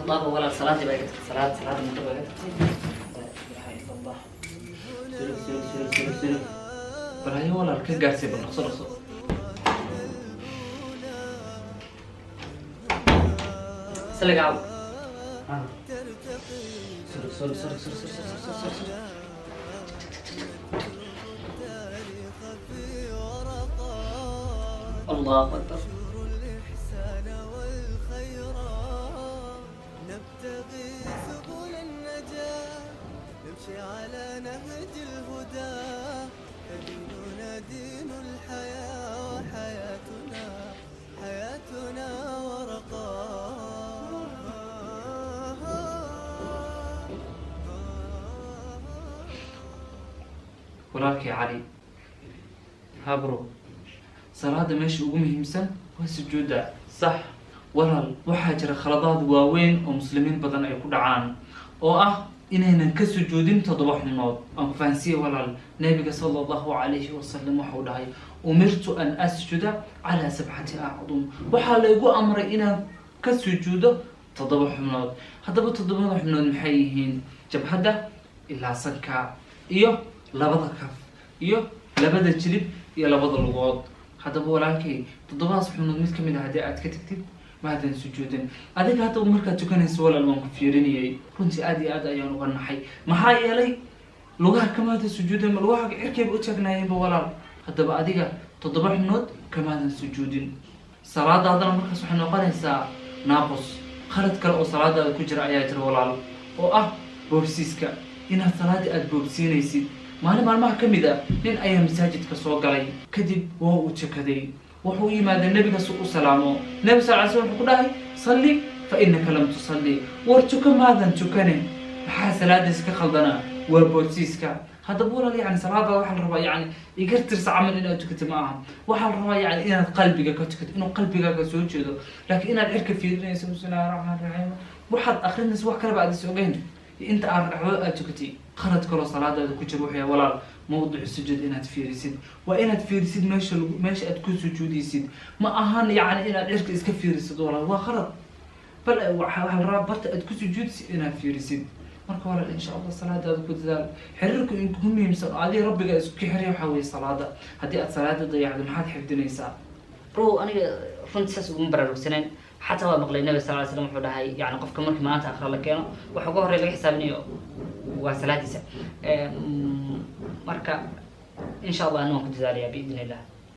الله ولا صلاة بقى صلاة منتبه لا إله إلا الله سير برهاي ولا الكجارسي بالنصر سلق عو سر الله أكبر نبتغي سبل النجاة نمشي على نهج الهدى فديننا دين الحياة وحياتنا حياتنا ورقاء وراك يا علي هابرو صلاة ماشي ugu muhiimsan waa sujuuda sax walaal waxa jira khaladaad waaweyn oo muslimiin badan ay ku dhacaan oo ah inaynan ka sujuudin toddoba xubnood aan fahansiyo walaal nabiga sallallahu alayhi wasallam waxa uu dhahay umirtu an asjuda ala sab'ati a'dum waxa la igu amray inaan ka sujuudo toddoba xubnood haddaba toddobada xubnood maxay yihiin jabhada ilaa sanka iyo labada kaf iyo labada jilib iyo labada lugood haddaba walaalkay toddobaas xubnood mid kamid ah haddii aad ka tagtid maadan sujuudin adiga hadda markaad tukanayso walaal waan ku fiirinayay runtii aad iyo aad ayaan uga naxay maxaa yeelay lugaha kamaada sujuudin ma lugaha cirkayba u taagnaayeenba walaal haddaba adiga toddoba xubnood kamaadan sujuudin salaadaadana markaas waxay noqonaysaa naaqus khalad kale oo salaadaada ku jira ayaa jira walaal oo ah boobsiiska inaad salaadii aad boobsiinaysid maalmaha kamid ah nin ayaa masaajidka soo galay kadib waa uu tukaday wuxuu yimaaday nabiga soo salaamo nabi sallallahu alayhi wasallam ku dhahay salli fa innaka lam tusalli wartuka maadan tukane waxa salaadiis ka khaldana waa boobsiiska haddaba walaal yani salaada waxa la rabaa yani igartir saaman inaad tukato ma aha waxa la rabaa yani inaad qalbiga ka tukato inuu qalbigaaga soo jeedo laakiin inaad cirka fiirinayso bismillahir rahmanir rahim waxaad akhrinayso wax kale baad is ogeyn انت ارجعوا اتكتي خرج كل صلاه كجر وحيا ولا موضوع السجود انها تفيرسيد وانها تفيرسيد ماشي اتكون سجوديسيد ما اهان يعني ان ارك اسك فيرسيد ولا هو خرب بل waxaa la rabaa barta aad ku sujuudsi inaad fiirisid marka walaal insha Allah salaada ku dadaal xiriirku in ku muhiimsan aadi rabbiga isku xiriir waxa weey salaada hadii aad salaada dayacdo maxaad xifdinaysaa aniga runtiis ugu baraarugsaneen حتى هو مقلي النبي صلى الله عليه وسلم وحده يعني قف كمرك ما تأخر لك كانوا وحقوه رجع حسابني وسلاتي مركا إن شاء الله أنه كنت ذلك بإذن الله.